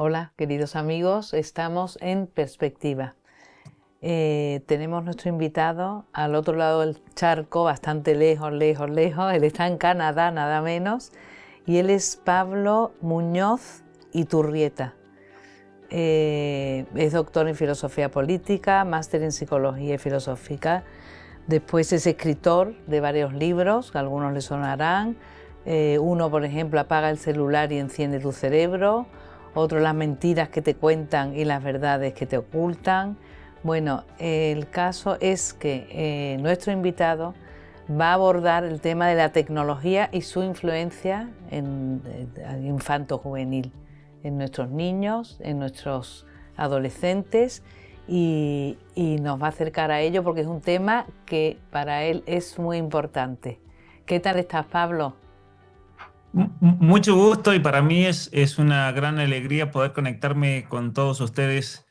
Hola, queridos amigos, estamos en Perspectiva. Tenemos nuestro invitado al otro lado del charco, bastante lejos, lejos, lejos. Él está en Canadá, nada menos, y él es Pablo Muñoz Iturrieta. Es doctor en Filosofía Política, máster en Psicología y Filosófica. Después es escritor de varios libros, que a algunos le sonarán. Uno, por ejemplo, Apaga el celular y enciende tu cerebro. Otro, Las mentiras que te cuentan y las verdades que te ocultan. Bueno, el caso es que nuestro invitado va a abordar el tema de la tecnología y su influencia en infanto-juvenil, en nuestros niños, en nuestros adolescentes, y nos va a acercar a ello porque es un tema que para él es muy importante. ¿Qué tal estás, Pablo? Mucho gusto y para mí es una gran alegría poder conectarme con todos ustedes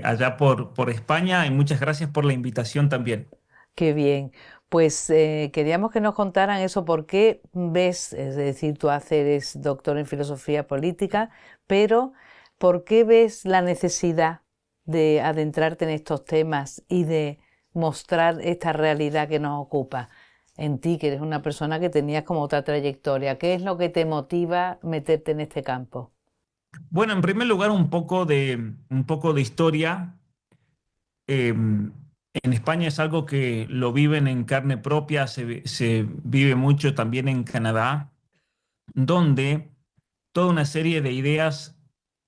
allá por España y muchas gracias por la invitación también. Qué bien. Pues queríamos que nos contaran eso, por qué ves, es decir, tú eres doctor en filosofía política, pero ¿por qué ves la necesidad de adentrarte en estos temas y de mostrar esta realidad que nos ocupa? En ti, que eres una persona que tenías como otra trayectoria, ¿qué es lo que te motiva meterte en este campo? Bueno, en primer lugar, un poco de historia. En España es algo que lo viven en carne propia, se vive mucho también en Canadá, donde toda una serie de ideas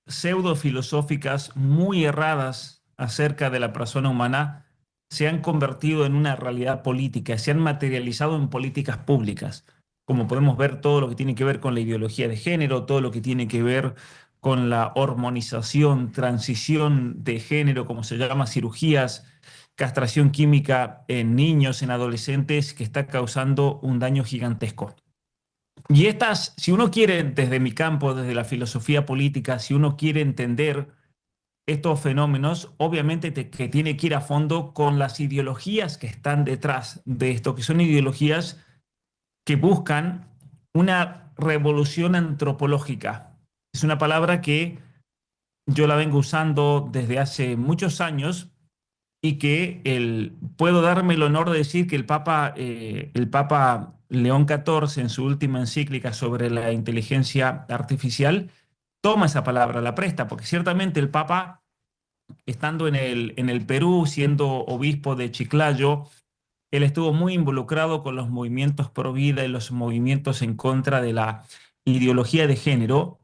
pseudo-filosóficas muy erradas acerca de la persona humana se han convertido en una realidad política, se han materializado en políticas públicas, como podemos ver todo lo que tiene que ver con la ideología de género, todo lo que tiene que ver con la hormonización, transición de género, como se llama, cirugías, castración química en niños, en adolescentes, que está causando un daño gigantesco. Y estas, si uno quiere, desde mi campo, desde la filosofía política, si uno quiere entender estos fenómenos, obviamente que tiene que ir a fondo con las ideologías que están detrás de esto, que son ideologías que buscan una revolución antropológica. Es una palabra que yo la vengo usando desde hace muchos años y que puedo darme el honor de decir que el Papa León XIV, en su última encíclica sobre la inteligencia artificial, toma esa palabra, la presta, porque ciertamente el Papa, estando en el Perú, siendo obispo de Chiclayo, él estuvo muy involucrado con los movimientos pro vida y los movimientos en contra de la ideología de género.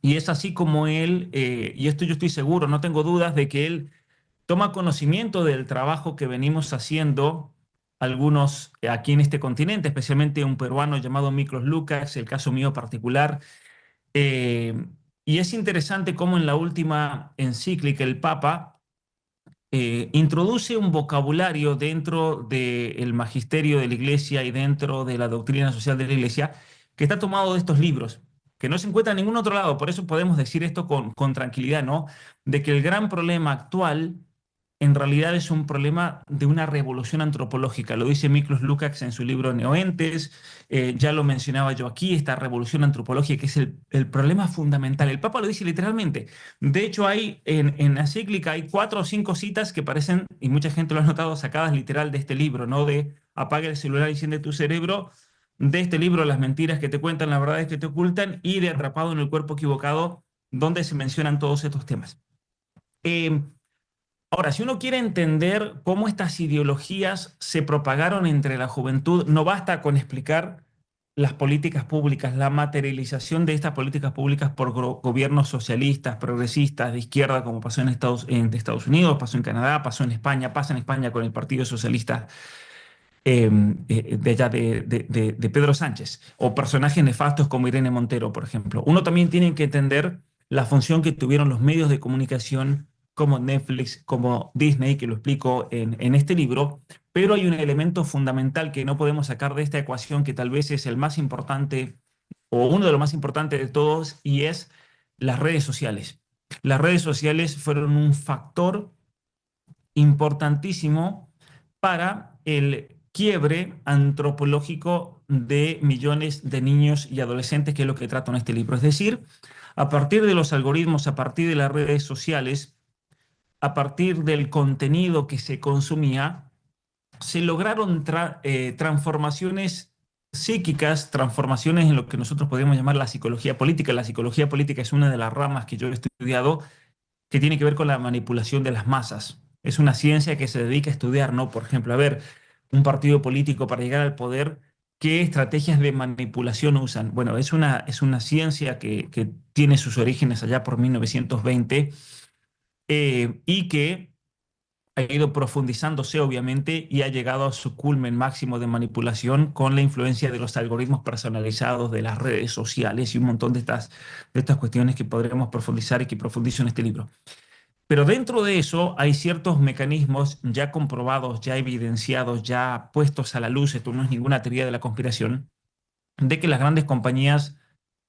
Y es así como él, y esto yo estoy seguro, no tengo dudas de que él toma conocimiento del trabajo que venimos haciendo algunos aquí en este continente, especialmente un peruano llamado Miklos Lukács, el caso mío particular. Eh, y es interesante cómo en la última encíclica el Papa introduce un vocabulario dentro del magisterio de la Iglesia y dentro de la doctrina social de la Iglesia que está tomado de estos libros, que no se encuentra en ningún otro lado. Por eso podemos decir esto con tranquilidad, ¿no? De que el gran problema actual en realidad es un problema de una revolución antropológica. Lo dice Miklos Lukács en su libro Neoentes, ya lo mencionaba yo aquí, esta revolución antropológica que es el problema fundamental. El Papa lo dice literalmente. De hecho, hay en la cíclica hay 4 o 5 citas que parecen, y mucha gente lo ha notado, sacadas literal de este libro, ¿no? De Apaga el celular y enciende tu cerebro, de este libro Las mentiras que te cuentan, las verdades que te ocultan, y de Atrapado en el cuerpo equivocado, donde se mencionan todos estos temas. Eh, Ahora, si uno quiere entender cómo estas ideologías se propagaron entre la juventud, no basta con explicar las políticas públicas, la materialización de estas políticas públicas por gobiernos socialistas, progresistas, de izquierda, como pasó en Estados Unidos, pasó en Canadá, pasó en España, pasa en España con el Partido Socialista de allá de Pedro Sánchez, o personajes nefastos como Irene Montero, por ejemplo. Uno también tiene que entender la función que tuvieron los medios de comunicación como Netflix, como Disney, que lo explico en este libro, pero hay un elemento fundamental que no podemos sacar de esta ecuación, que tal vez es el más importante o uno de los más importantes de todos, y es las redes sociales. Las redes sociales fueron un factor importantísimo para el quiebre antropológico de millones de niños y adolescentes, que es lo que trato en este libro. Es decir, A partir de los algoritmos, a partir de las redes sociales, a partir del contenido que se consumía, se lograron transformaciones psíquicas, transformaciones en lo que nosotros podríamos llamar la psicología política. La psicología política es una de las ramas que yo he estudiado que tiene que ver con la manipulación de las masas. Es una ciencia que se dedica a estudiar, ¿no? Por ejemplo, a ver, un partido político para llegar al poder, ¿qué estrategias de manipulación usan? Bueno, es una ciencia que tiene sus orígenes allá por 1920 y que ha ido profundizándose, obviamente, y ha llegado a su culmen máximo de manipulación con la influencia de los algoritmos personalizados, de las redes sociales y un montón de estas cuestiones que podremos profundizar y que profundizo en este libro. Pero dentro de eso hay ciertos mecanismos ya comprobados, ya evidenciados, ya puestos a la luz, esto no es ninguna teoría de la conspiración, de que las grandes compañías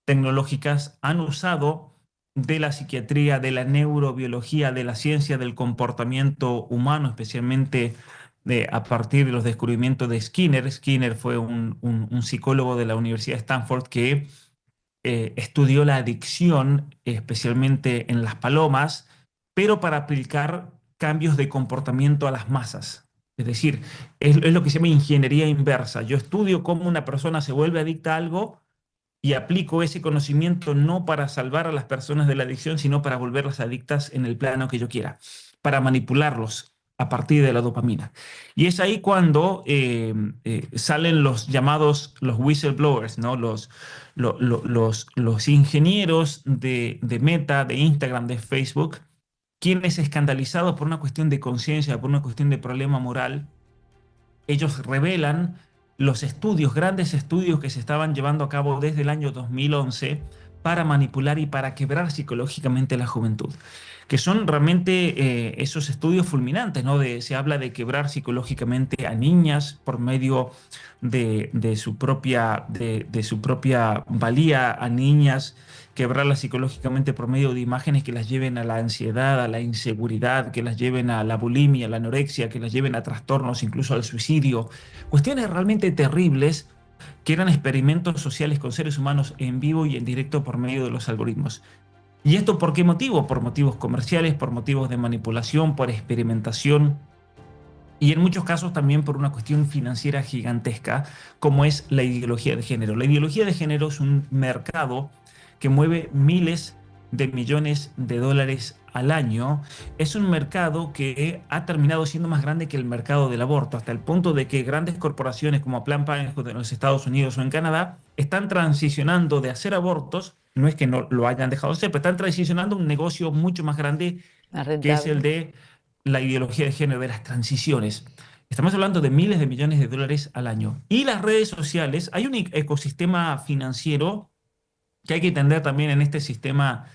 tecnológicas han usado de la psiquiatría, de la neurobiología, de la ciencia del comportamiento humano, especialmente a partir de los descubrimientos de Skinner. Skinner fue un psicólogo de la Universidad de Stanford que estudió la adicción, especialmente en las palomas, pero para aplicar cambios de comportamiento a las masas. Es decir, es lo que se llama ingeniería inversa. Yo estudio cómo una persona se vuelve adicta a algo y aplico ese conocimiento no para salvar a las personas de la adicción, sino para volverlas adictas en el plano que yo quiera, para manipularlos a partir de la dopamina. Y es ahí cuando salen los llamados los whistleblowers, ¿no? Los ingenieros de Meta, de Instagram, de Facebook, quienes escandalizados por una cuestión de conciencia, por una cuestión de problema moral, ellos revelan los estudios, grandes estudios que se estaban llevando a cabo desde el año 2011 para manipular y para quebrar psicológicamente la juventud, que son realmente esos estudios fulminantes, ¿no? Se habla de quebrar psicológicamente a niñas por medio de su propia valía, a niñas quebrarlas psicológicamente por medio de imágenes que las lleven a la ansiedad, a la inseguridad, que las lleven a la bulimia, a la anorexia, que las lleven a trastornos, incluso al suicidio. Cuestiones realmente terribles que eran experimentos sociales con seres humanos en vivo y en directo por medio de los algoritmos. ¿Y esto por qué motivo? Por motivos comerciales, por motivos de manipulación, por experimentación y en muchos casos también por una cuestión financiera gigantesca, como es la ideología de género. La ideología de género es un mercado que mueve miles de millones de dólares al año. Es un mercado que ha terminado siendo más grande que el mercado del aborto, hasta el punto de que grandes corporaciones como Planned Parenthood en los Estados Unidos o en Canadá están transicionando de hacer abortos, no es que no lo hayan dejado de hacer, pero están transicionando a un negocio mucho más grande, Más que es el rentable. de la ideología de género, de las transiciones. Estamos hablando de miles de millones de dólares al año. Y las redes sociales, hay un ecosistema financiero que hay que entender también en este sistema,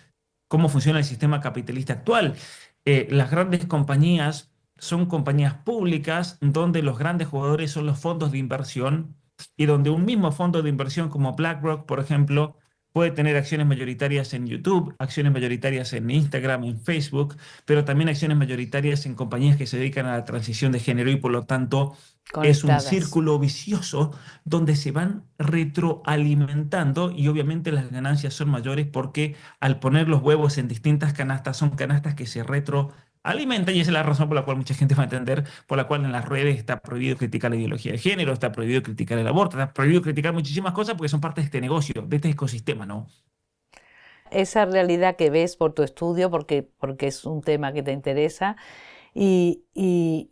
cómo funciona el sistema capitalista actual. Las grandes compañías son compañías públicas donde los grandes jugadores son los fondos de inversión y donde un mismo fondo de inversión como BlackRock, por ejemplo, puede tener acciones mayoritarias en YouTube, acciones mayoritarias en Instagram, en Facebook, pero también acciones mayoritarias en compañías que se dedican a la transición de género y por lo tanto es un Conectadas. círculo vicioso donde se van retroalimentando y obviamente las ganancias son mayores porque al poner los huevos en distintas canastas son canastas que se retroalimentan y esa es la razón por la cual mucha gente va a entender por la cual en las redes está prohibido criticar la ideología de género, está prohibido criticar el aborto, está prohibido criticar muchísimas cosas porque son parte de este negocio, de este ecosistema, ¿no? Esa realidad que ves por tu estudio, porque es un tema que te interesa, y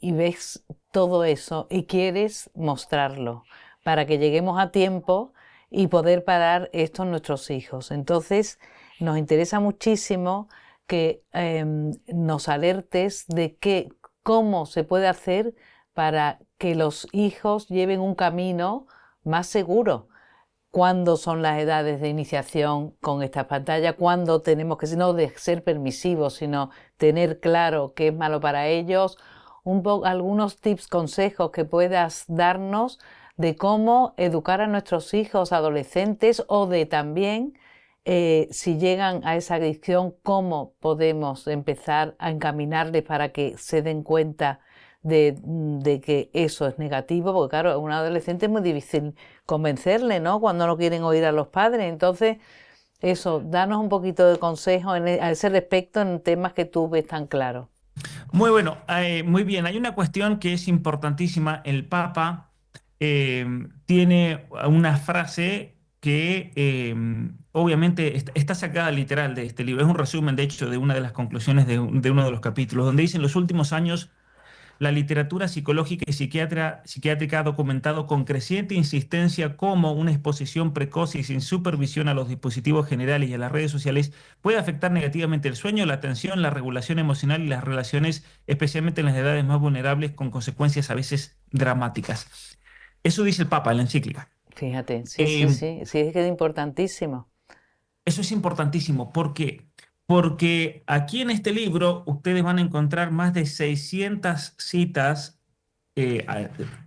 ves todo eso y quieres mostrarlo para que lleguemos a tiempo y poder parar esto en nuestros hijos. Entonces, nos interesa muchísimo que nos alertes de cómo se puede hacer para que los hijos lleven un camino más seguro. ¿Cuándo son las edades de iniciación con estas pantallas? ¿Cuándo tenemos que, no de ser permisivos, sino tener claro qué es malo para ellos? Algunos tips, consejos que puedas darnos de cómo educar a nuestros hijos adolescentes o de también, si llegan a esa adicción, cómo podemos empezar a encaminarles para que se den cuenta de que eso es negativo, porque claro, a un adolescente es muy difícil convencerle, ¿no? Cuando no quieren oír a los padres. Entonces, Eso, danos un poquito de consejo a ese respecto en temas que tú ves tan claros. Muy bueno, muy bien. Hay una cuestión que es importantísima. El Papa tiene una frase que obviamente está sacada literal de este libro. Es un resumen, de hecho, de una de las conclusiones de uno de los capítulos, donde dice: en los últimos años la literatura psicológica y psiquiátrica ha documentado con creciente insistencia cómo una exposición precoz y sin supervisión a los dispositivos generales y a las redes sociales puede afectar negativamente el sueño, la atención, la regulación emocional y las relaciones, especialmente en las edades más vulnerables, con consecuencias a veces dramáticas. Eso dice el Papa en la encíclica. Fíjate, sí, sí, Eh, sí, sí, es que es importantísimo. Eso es importantísimo. ¿Por qué? Porque aquí en este libro ustedes van a encontrar más de 600 citas, en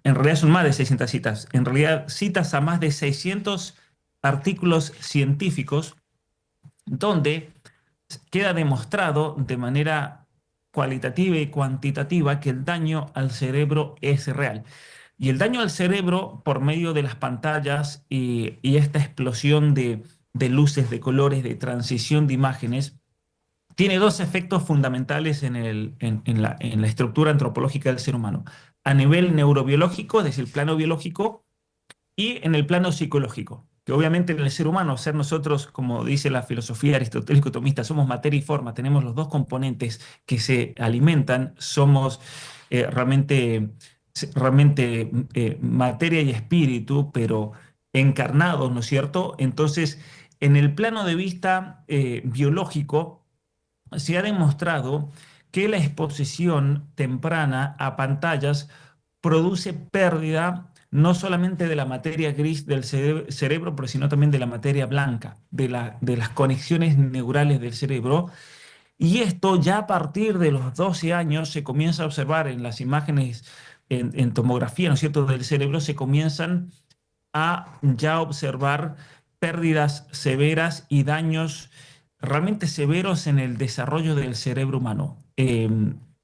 realidad son más de 600 citas, en realidad citas a más de 600 artículos científicos donde queda demostrado de manera cualitativa y cuantitativa que el daño al cerebro es real. Y el daño al cerebro por medio de las pantallas y esta explosión de luces, de colores, de transición de imágenes, tiene dos efectos fundamentales en la estructura antropológica del ser humano. A nivel neurobiológico, es decir, el plano biológico, y en el plano psicológico, que obviamente en el ser humano, ser nosotros, como dice la filosofía aristotélico-tomista, somos materia y forma, tenemos los dos componentes que se alimentan, somos realmente, materia y espíritu, pero encarnados, ¿no es cierto? Entonces, en el plano de vista biológico, se ha demostrado que la exposición temprana a pantallas produce pérdida no solamente de la materia gris del cerebro, pero sino también de la materia blanca, de las conexiones neurales del cerebro. Y esto ya a partir de los 12 años se comienza a observar en las imágenes en tomografía, ¿no es cierto?, del cerebro, se comienzan a ya observar pérdidas severas y daños realmente severos en el desarrollo del cerebro humano.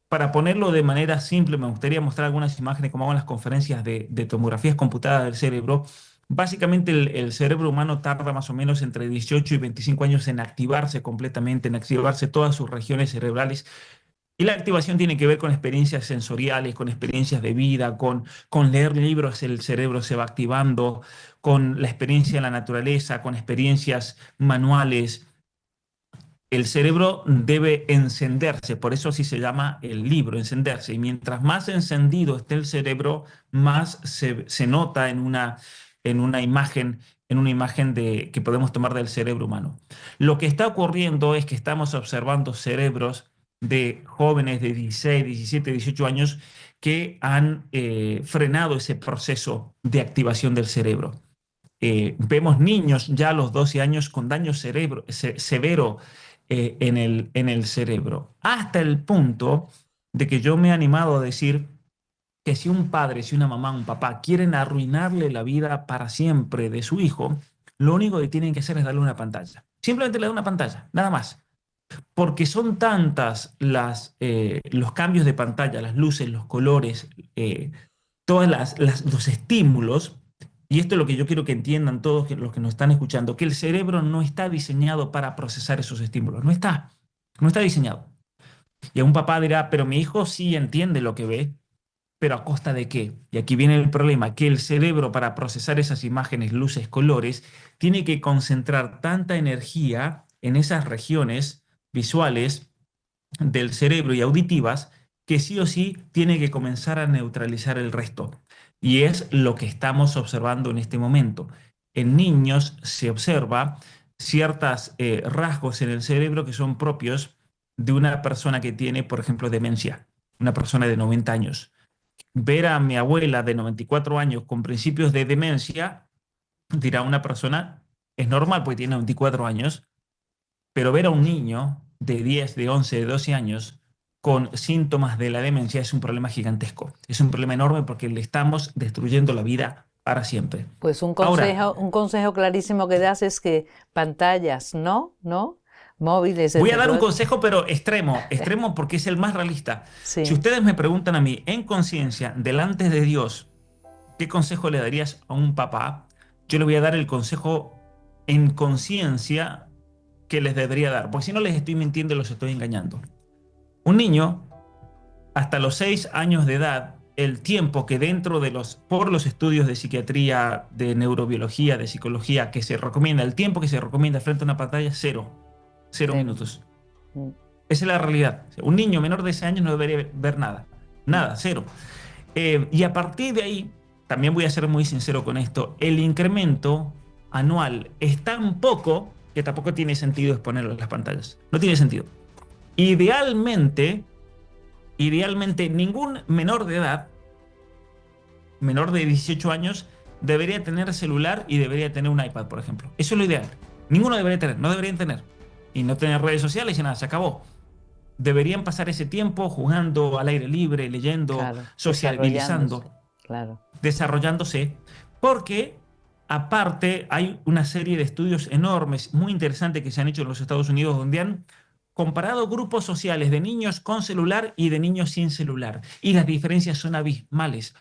Para ponerlo de manera simple, me gustaría mostrar algunas imágenes como hago en las conferencias de tomografías computadas del cerebro. Básicamente el cerebro humano tarda más o menos entre 18 y 25 años en activarse completamente, en activarse todas sus regiones cerebrales, y la activación tiene que ver con experiencias sensoriales, con experiencias de vida, con leer libros, el cerebro se va activando, con la experiencia en la naturaleza, con experiencias manuales. El cerebro debe encenderse, por eso así se llama el libro, encenderse. Y mientras más encendido esté el cerebro, más se nota en una imagen que podemos tomar del cerebro humano. Lo que está ocurriendo es que estamos observando cerebros de jóvenes de 16, 17, 18 años que han frenado ese proceso de activación del cerebro. Vemos niños ya a los 12 años con daño severo en el cerebro, hasta el punto de que yo me he animado a decir que si un padre, si una mamá, un papá quieren arruinarle la vida para siempre de su hijo, lo único que tienen que hacer es darle una pantalla. Simplemente le da una pantalla, nada más. Porque son tantas los cambios de pantalla, las luces, los colores, todos los estímulos, y esto es lo que yo quiero que entiendan todos los que nos están escuchando, que el cerebro no está diseñado para procesar esos estímulos, no está diseñado. Y a un papá dirá, pero mi hijo sí entiende lo que ve, pero ¿a costa de qué? Y aquí viene el problema, que el cerebro para procesar esas imágenes, luces, colores, tiene que concentrar tanta energía en esas regiones visuales del cerebro y auditivas que sí o sí tiene que comenzar a neutralizar el resto. Y es lo que estamos observando en este momento. En niños se observa ciertos rasgos en el cerebro que son propios de una persona que tiene, por ejemplo, demencia, una persona de 90 años. Ver a mi abuela de 94 años con principios de demencia, dirá una persona, es normal porque tiene 94 años, pero ver a un niño de 10, de 11, de 12 años con síntomas de la demencia es un problema gigantesco. Es un problema enorme porque le estamos destruyendo la vida para siempre. Pues Ahora, un consejo clarísimo que das es que pantallas, ¿no? ¿No? Móviles, voy a dar un etcétera. consejo, pero extremo, extremo porque es el más realista. Si Sí. ustedes me preguntan a mí, en conciencia, delante de Dios, ¿qué consejo le darías a un papá? Yo le voy a dar el consejo en conciencia que les debería dar, porque si no les estoy mintiendo y los estoy engañando. Un niño, hasta los 6 años de edad, el tiempo que por los estudios de psiquiatría, de neurobiología, de psicología, que se recomienda, el tiempo que se recomienda frente a una pantalla es cero. Cero Cero. minutos. Mm, Esa es la realidad. Un niño menor de ese años no debería ver nada. Nada, cero. Y a partir de ahí, también voy a ser muy sincero con esto, el incremento anual es tan poco que tampoco tiene sentido exponerlo en las pantallas. No tiene sentido. Idealmente, ningún menor de edad, menor de 18 años, debería tener celular y debería tener un iPad, por ejemplo. Eso es lo ideal. Ninguno debería tener, no deberían tener. Y no tener redes sociales y nada, se acabó. Deberían pasar ese tiempo jugando al aire libre, leyendo, claro, sociabilizando, desarrollándose, claro. desarrollándose, porque aparte hay una serie de estudios enormes, muy interesantes que se han hecho en los Estados Unidos, donde han comparado grupos sociales de niños con celular y de niños sin celular. Y las diferencias son abismales,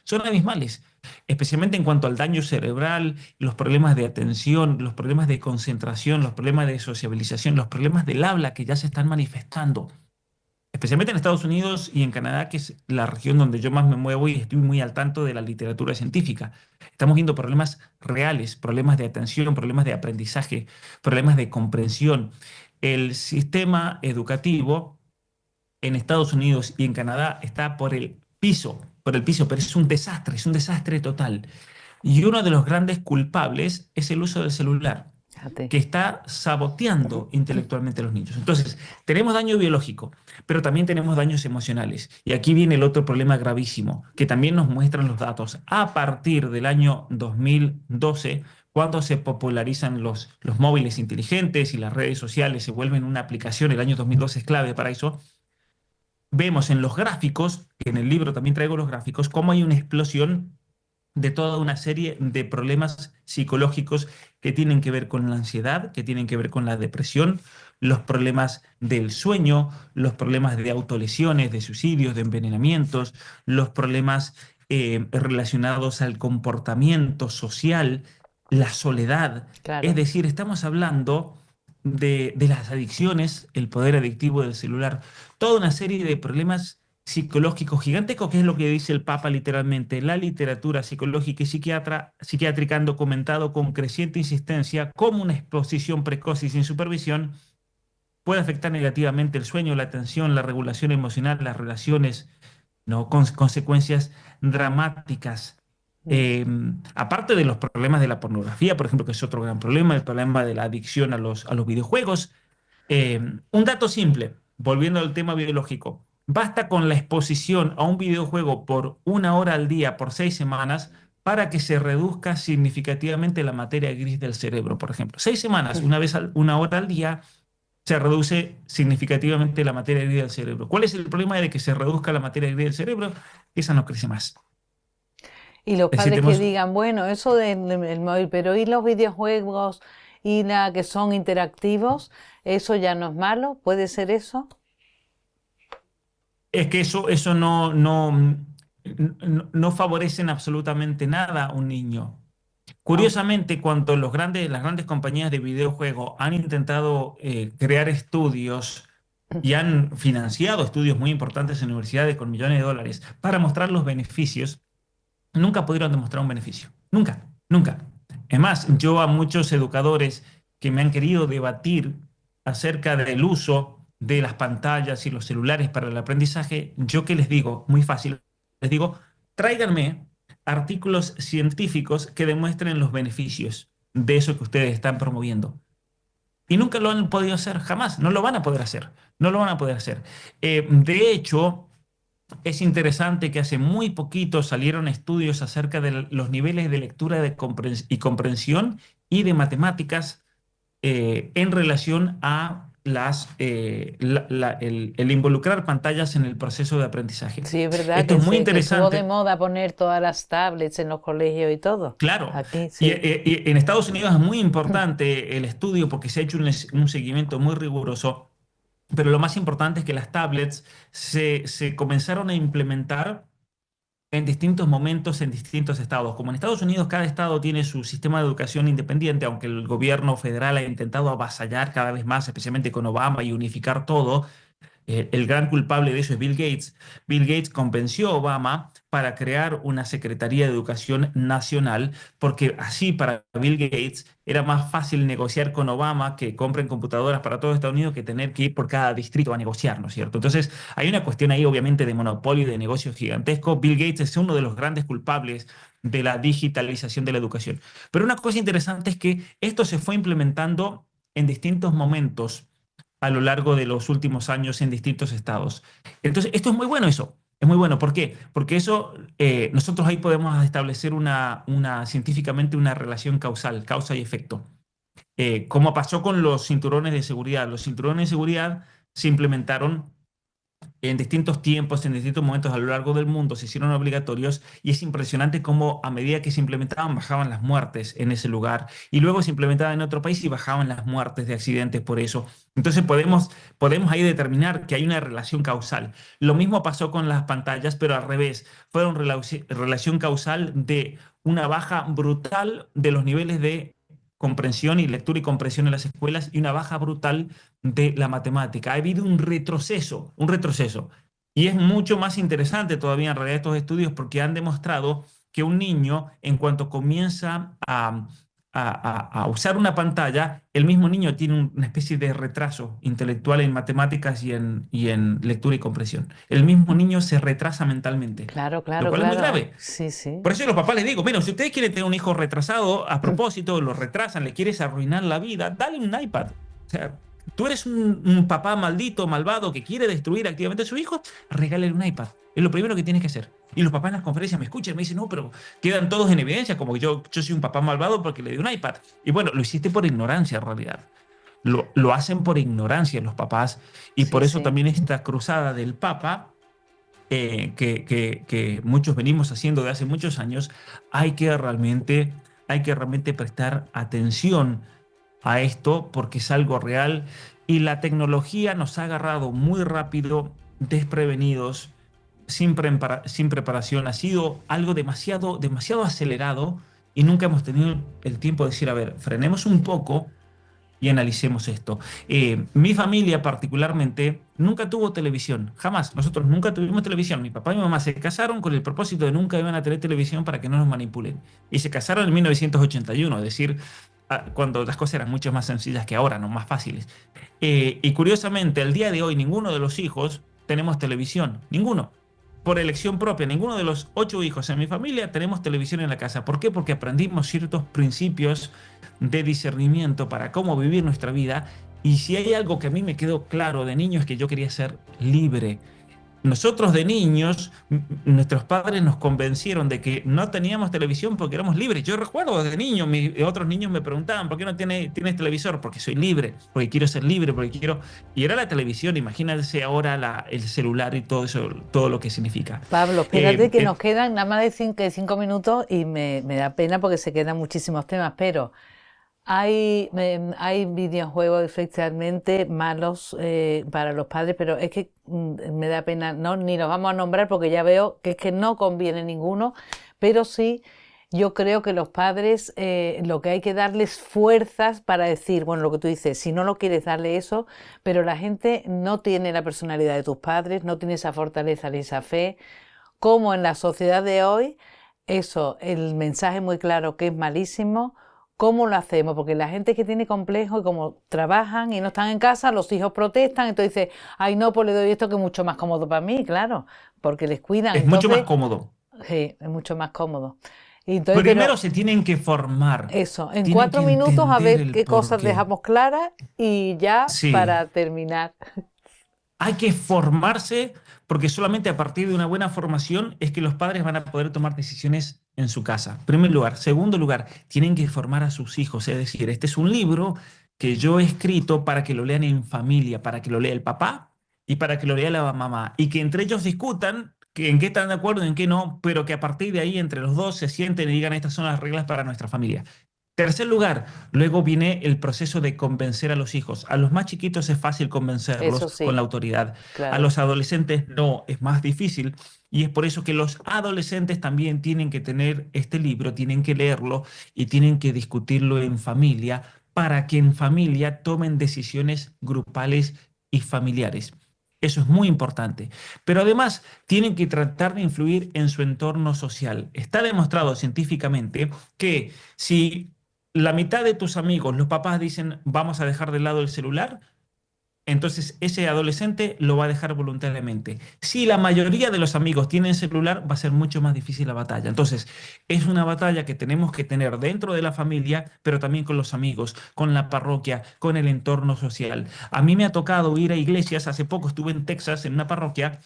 especialmente en cuanto al daño cerebral, los problemas de atención, los problemas de concentración, los problemas de sociabilización, los problemas del habla que ya se están manifestando especialmente en Estados Unidos y en Canadá, que es la región donde yo más me muevo y estoy muy al tanto de la literatura científica. Estamos viendo problemas reales, problemas de atención, problemas de aprendizaje, problemas de comprensión. El sistema educativo en Estados Unidos y en Canadá está por el piso, pero es un desastre total. Y uno de los grandes culpables es el uso del celular Fíjate. que está saboteando intelectualmente a los niños. Entonces, tenemos daño biológico, pero también tenemos daños emocionales. Y aquí viene el otro problema gravísimo, que también nos muestran los datos. A partir del año 2012, cuando se popularizan los móviles inteligentes y las redes sociales se vuelven una aplicación, el año 2012 es clave para eso, vemos en los gráficos, que en el libro también traigo los gráficos, cómo hay una explosión de toda una serie de problemas psicológicos que tienen que ver con la ansiedad, que tienen que ver con la depresión, los problemas del sueño, los problemas de autolesiones, de suicidios, de envenenamientos, los problemas relacionados al comportamiento social, la soledad. Es Claro. decir, estamos hablando de las adicciones, el poder adictivo del celular, toda una serie de problemas psicológico gigantesco, que es lo que dice el Papa literalmente. La literatura psicológica y psiquiátrica han documentado con creciente insistencia cómo una exposición precoz y sin supervisión puede afectar negativamente el sueño, la atención, la regulación emocional, las relaciones, ¿no? Con consecuencias dramáticas. Mm, Aparte de los problemas de la pornografía, por ejemplo, que es otro gran problema, el problema de la adicción a los videojuegos, un dato simple, volviendo al tema biológico. Basta con la exposición a un videojuego por 1 hora al día por 6 semanas para que se reduzca significativamente la materia gris del cerebro, por ejemplo. 6 semanas, mm. 1 hora al día, se reduce significativamente la materia gris del cerebro. ¿Cuál es el problema de que se reduzca la materia gris del cerebro? Esa no crece más. Y los Es decir, padres que tenemos digan, bueno, eso del móvil, pero ¿y los videojuegos y la que son interactivos? ¿Eso ya no es malo? ¿Puede ser eso? Es que eso no favorece en absolutamente nada a un niño. Ah, Curiosamente, cuando las grandes compañías de videojuegos han intentado crear estudios y han financiado estudios muy importantes en universidades con millones de dólares para mostrar los beneficios, nunca pudieron demostrar un beneficio. Nunca, nunca. Es más, yo a muchos educadores que me han querido debatir acerca del uso de las pantallas y los celulares para el aprendizaje, yo que les digo, muy fácil, les digo, tráiganme artículos científicos que demuestren los beneficios de eso que ustedes están promoviendo. Y nunca lo han podido hacer, jamás, no lo van a poder hacer, no lo van a poder hacer. De hecho, es interesante que hace muy poquito salieron estudios acerca de los niveles de lectura y comprensión y de matemáticas en relación a el involucrar pantallas en el proceso de aprendizaje. sí, es verdad Esto es muy que estuvo de interesante, moda poner todas las tablets en los colegios y todo. claro. Aquí Y, sí. en Estados Unidos es muy importante el estudio porque se ha hecho un seguimiento muy riguroso, pero lo más importante es que las tablets se comenzaron a implementar en distintos momentos, en distintos estados. Como en Estados Unidos, cada estado tiene su sistema de educación independiente, aunque el gobierno federal ha intentado avasallar cada vez más, especialmente con Obama, y unificar todo. El gran culpable de eso es Bill Gates. Bill Gates convenció a Obama para crear una Secretaría de Educación Nacional, porque así para Bill Gates era más fácil negociar con Obama que compren computadoras para todo Estados Unidos que tener que ir por cada distrito a negociar, ¿no es cierto? Entonces, hay una cuestión ahí, obviamente, de monopolio y de negocio gigantesco. Bill Gates es uno de los grandes culpables de la digitalización de la educación. Pero una cosa interesante es que esto se fue implementando en distintos momentos a lo largo de los últimos años en distintos estados. Entonces, esto es muy bueno eso. Es muy bueno. ¿Por qué? Porque eso, nosotros ahí podemos establecer científicamente una relación causal, causa y efecto. Como pasó con los cinturones de seguridad. Los cinturones de seguridad se implementaron en distintos tiempos, en distintos momentos a lo largo del mundo, se hicieron obligatorios y es impresionante cómo a medida que se implementaban bajaban las muertes en ese lugar y luego se implementaban en otro país y bajaban las muertes de accidentes por eso. Entonces podemos ahí determinar que hay una relación causal. Lo mismo pasó con las pantallas, pero al revés. Fueron relación causal de una baja brutal de los niveles de comprensión y lectura y comprensión en las escuelas y una baja brutal de la matemática. Ha habido un retroceso, un retroceso. Y es mucho más interesante todavía en realidad estos estudios porque han demostrado que un niño, en cuanto comienza a usar una pantalla, el mismo niño tiene una especie de retraso intelectual en matemáticas y en lectura y comprensión. El mismo niño se retrasa mentalmente, Claro, lo claro, cual es muy claro. grave. Sí, sí. Por eso yo a los papás les digo, mira, si ustedes quieren tener un hijo retrasado, a propósito, lo retrasan, le quieres arruinar la vida, dale un iPad. O sea, tú eres un papá maldito, malvado, que quiere destruir activamente a su hijo, regálale un iPad. Es lo primero que tienes que hacer. Y los papás en las conferencias me escuchan, me dicen, no, pero quedan todos en evidencia, como que yo soy un papá malvado porque le di un iPad. Y bueno, lo hiciste por ignorancia en realidad. Lo hacen por ignorancia los papás y Sí, por eso sí. también esta cruzada del Papa que muchos venimos haciendo de hace muchos años, hay que realmente, hay que realmente prestar atención a esto porque es algo real y la tecnología nos ha agarrado muy rápido, desprevenidos, sin preparación. Ha sido algo demasiado, demasiado acelerado y nunca hemos tenido el tiempo de decir, a ver, frenemos un poco y analicemos esto. Mi familia particularmente nunca tuvo televisión, jamás. Nosotros nunca tuvimos televisión. Mi papá y mi mamá se casaron con el propósito de nunca iban a tener televisión para que no nos manipulen. Y se casaron en 1981, es decir, cuando las cosas eran mucho más sencillas que ahora, no más fáciles. Y curiosamente, al día de hoy, ninguno de los hijos tenemos televisión, ninguno. Por elección propia, ninguno de los 8 hijos en mi familia tenemos televisión en la casa. ¿Por qué? Porque aprendimos ciertos principios de discernimiento para cómo vivir nuestra vida. Y si hay algo que a mí me quedó claro de niño es que yo quería ser libre. Nosotros de niños, nuestros padres nos convencieron de que no teníamos televisión porque éramos libres. Yo recuerdo de niño, otros niños me preguntaban, ¿por qué no tienes televisor? Porque soy libre, porque quiero ser libre, porque quiero... Y era la televisión, imagínense ahora el celular y todo eso, todo lo que significa. Pablo, espérate que nos quedan nada más de 5 minutos y me da pena porque se quedan muchísimos temas, pero hay videojuegos efectivamente malos para los padres, pero es que me da pena, no, ni los vamos a nombrar porque ya veo que es que no conviene ninguno, pero sí, yo creo que los padres lo que hay que darles fuerzas para decir, bueno, lo que tú dices, si no lo quieres darle eso, pero la gente no tiene la personalidad de tus padres, no tiene esa fortaleza ni esa fe, como en la sociedad de hoy, eso, el mensaje muy claro que es malísimo. ¿Cómo lo hacemos? Porque la gente que tiene complejo y como trabajan y no están en casa, los hijos protestan, entonces dice, ay no, pues le doy esto que es mucho más cómodo para mí, claro, porque les cuidan. es mucho más Entonces, cómodo. sí, es mucho más cómodo. Y entonces, Primero pero se tienen que formar, eso, en tienen que 4 minutos a entender ver el qué cosas porqué. dejamos claras y ya Sí, para terminar. hay que formarse porque solamente a partir de una buena formación es que los padres van a poder tomar decisiones en su casa. Primer lugar. Segundo lugar, tienen que formar a sus hijos. Es decir, este es un libro que yo he escrito para que lo lean en familia, para que lo lea el papá y para que lo lea la mamá. Y que entre ellos discutan en qué están de acuerdo y en qué no, pero que a partir de ahí entre los dos se sienten y digan estas son las reglas para nuestra familia. Tercer lugar, luego viene el proceso de convencer a los hijos. A los más chiquitos es fácil Eso convencerlos con la sí, autoridad. A claro. los adolescentes no, es más difícil. Y es por eso que los adolescentes también tienen que tener este libro, tienen que leerlo y tienen que discutirlo en familia para que en familia tomen decisiones grupales y familiares. Eso es muy importante. Pero además tienen que tratar de influir en su entorno social. Está demostrado científicamente que si la mitad de tus amigos, los papás dicen vamos a dejar de lado el celular, entonces ese adolescente lo va a dejar voluntariamente. Si la mayoría de los amigos tienen celular, va a ser mucho más difícil la batalla. Entonces, es una batalla que tenemos que tener dentro de la familia, pero también con los amigos, con la parroquia, con el entorno social. A mí me ha tocado ir a iglesias, hace poco estuve en Texas, en una parroquia,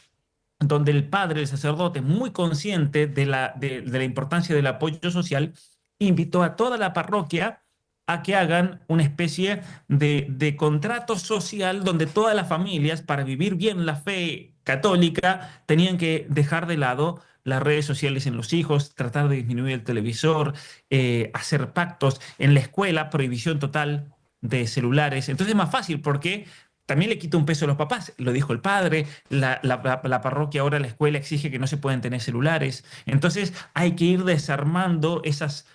donde el padre, el sacerdote, muy consciente de la importancia del apoyo social, invitó a toda la parroquia a que hagan una especie de contrato social donde todas las familias, para vivir bien la fe católica, tenían que dejar de lado las redes sociales en los hijos, tratar de disminuir el televisor, hacer pactos. En la escuela, prohibición total de celulares. Entonces es más fácil porque también le quita un peso a los papás, lo dijo el padre, la parroquia ahora, la escuela exige que no se pueden tener celulares. Entonces hay que ir desarmando esas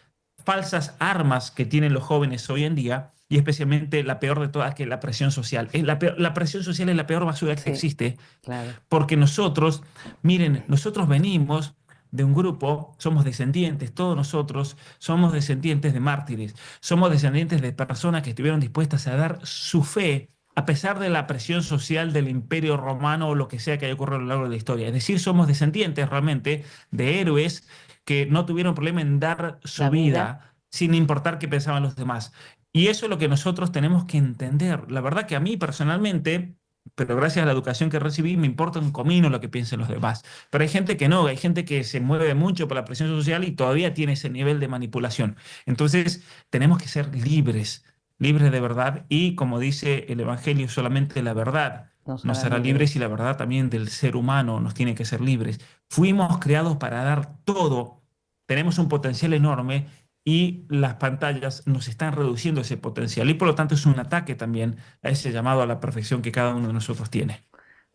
falsas armas que tienen los jóvenes hoy en día y especialmente la peor de todas, que es la presión social. La presión social es la peor basura que Sí, existe claro. porque nosotros, miren, nosotros venimos de un grupo, somos descendientes, todos nosotros somos descendientes de mártires, somos descendientes de personas que estuvieron dispuestas a dar su fe a pesar de la presión social del Imperio Romano o lo que sea que haya ocurrido a lo largo de la historia. Es decir, somos descendientes realmente de héroes que no tuvieron problema en dar La su vida, vida sin importar qué pensaban los demás. Y eso es lo que nosotros tenemos que entender. La verdad que a mí personalmente, pero gracias a la educación que recibí, me importa un comino lo que piensen los demás. Pero hay gente que no, hay gente que se mueve mucho por la presión social y todavía tiene ese nivel de manipulación. Entonces, tenemos que ser libres, libres de verdad y, como dice el Evangelio, solamente la verdad nos nos harán hará libres y libres. la verdad también del ser humano nos tiene que ser libres. Fuimos creados para dar todo, tenemos un potencial enorme y las pantallas nos están reduciendo ese potencial y por lo tanto es un ataque también a ese llamado a la perfección que cada uno de nosotros tiene.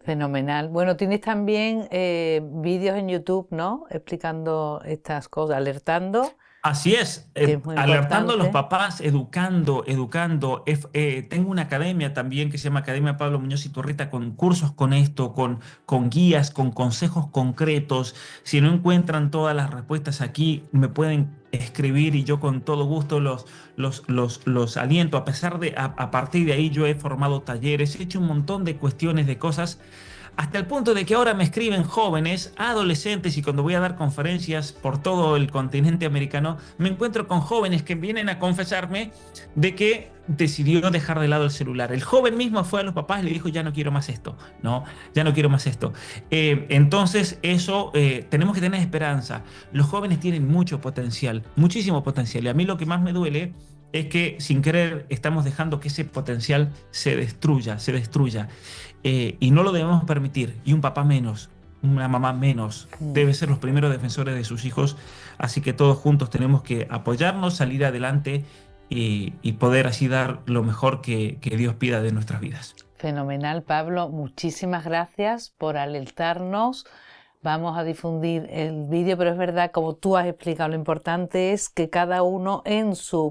Fenomenal. Bueno, tienes también vídeos en YouTube, ¿no? Explicando estas cosas, alertando, Así es, que es muy alertando a los importante. papás, educando. Tengo una academia también que se llama Academia Pablo Muñoz Iturrita con cursos con esto, con guías, con consejos concretos. Si no encuentran todas las respuestas aquí, me pueden escribir y yo con todo gusto los aliento. A pesar de, a partir de ahí yo he formado talleres, he hecho un montón de cuestiones, de cosas hasta el punto de que ahora me escriben jóvenes, adolescentes, y cuando voy a dar conferencias por todo el continente americano, me encuentro con jóvenes que vienen a confesarme de que decidió dejar de lado el celular. El joven mismo fue a los papás y le dijo, ya no quiero más esto, ¿no? Ya no quiero más esto. Entonces, eso, tenemos que tener esperanza. Los jóvenes tienen mucho potencial, muchísimo potencial. Y a mí lo que más me duele es que sin querer estamos dejando que ese potencial se destruya, se destruya. Y no lo debemos permitir. Y un papá menos, una mamá menos, Mm. debe ser los primeros defensores de sus hijos. Así que todos juntos tenemos que apoyarnos, salir adelante y poder así dar lo mejor que Dios pida de nuestras vidas. Fenomenal, Pablo. Muchísimas gracias por alertarnos. Vamos a difundir el vídeo, pero es verdad, como tú has explicado, lo importante es que cada uno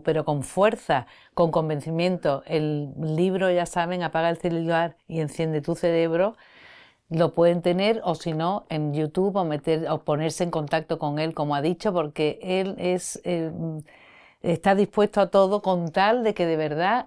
pero con fuerza, con convencimiento. El libro, ya saben, Apaga el celular y enciende tu cerebro. Lo pueden tener o si no en YouTube o ponerse en contacto con él, como ha dicho, porque él está dispuesto a todo con tal de que de verdad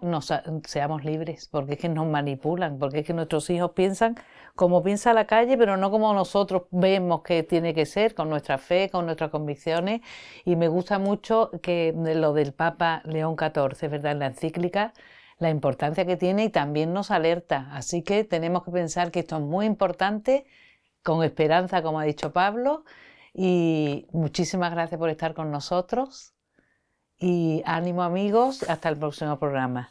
seamos libres, porque es que nos manipulan, porque es que nuestros hijos piensan como piensa la calle, pero no como nosotros vemos que tiene que ser, con nuestra fe, con nuestras convicciones. Y me gusta mucho que lo del Papa León XIV, ¿verdad?, en la encíclica, la importancia que tiene y también nos alerta. Así que tenemos que pensar que esto es muy importante, con esperanza, como ha dicho Pablo, y muchísimas gracias por estar con nosotros y ánimo amigos, hasta el próximo programa.